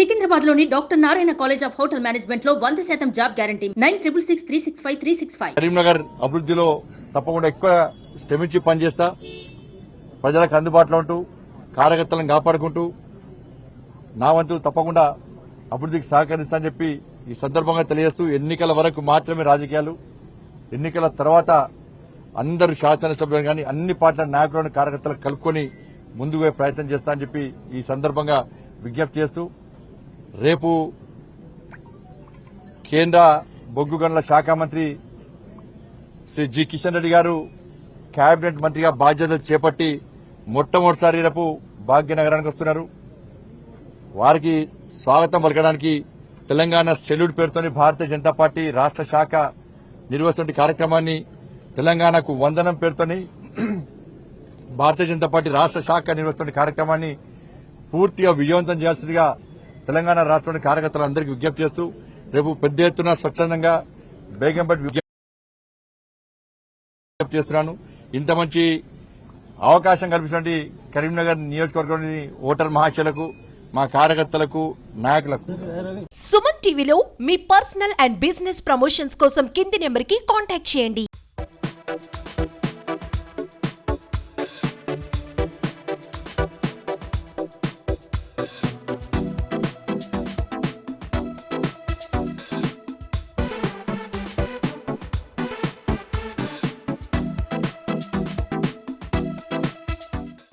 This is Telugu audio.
సికింద్రాబాద్ లోని doctor Narayana college of hotel management లో 100% జాబ్ గ్యారంటీ 966365 కరీంనగర్ అభివృద్ధిలో తప్పకుండా ఎక్కువ శ్రమించి పనిచేస్తా ప్రజలకు అందుబాటులో ఉంటూ కార్యకర్తలను కాపాడుకుంటూ నా వంతు తప్పకుండా అభివృద్ధికి సహకరిస్తా అని చెప్పి ఈ సందర్భంగా తెలియజేస్తూ ఎన్నికల వరకు మాత్రమే రాజకీయాలు, ఎన్నికల తర్వాత అందరు శాసనసభ్యులు కానీ అన్ని పార్టీల నాయకులను కార్యకర్తలను కలుపుకొని ముందుకు పోయే ప్రయత్నం చేస్తా అని చెప్పి ఈ సందర్భంగా విజ్ఞప్తి చేస్తూ రేపు కేంద్ర బొగ్గు గనుల శాఖ మంత్రి శ్రీ జి కిషన్ రెడ్డి గారు కేబినెట్ మంత్రిగా బాధ్యతలు చేపట్టి మొట్టమొదటిసారి రేపు భాగ్యనగరానికి వస్తున్నారు. వారికి స్వాగతం పలకడానికి తెలంగాణ సెల్యూట్ పేరుతోని భారతీయ జనతా పార్టీ రాష్ట్ర శాఖ నిర్వహిస్తున్న కార్యక్రమాన్ని తెలంగాణకు వందనం పేరుతోని భారతీయ జనతా పార్టీ రాష్ట్ర శాఖ నిర్వహిస్తున్న కార్యక్రమాన్ని పూర్తిగా విజయవంతం చేయాల్సిందిగా తెలంగాణ రాష్ట్రంలోని కార్యకర్తలందరికీ విజ్ఞప్తి చేస్తూ రేపు పెద్ద ఎత్తున స్వచ్ఛందంగా బేగంపేట విజ్ఞప్తి చేస్తున్నాను. ఇంత మంచి అవకాశం కల్పించినటువంటి కరీంనగర్ నియోజకవర్గంలోని ఓటర్ మహాశయులకు, మా కార్యకర్తలకు, నాయకులకు. సుమన్ టీవీలో మీ పర్సనల్ అండ్ బిజినెస్ ప్రమోషన్స్ కోసం కింది నెంబర్కి కాంటాక్ట్ చేయండి.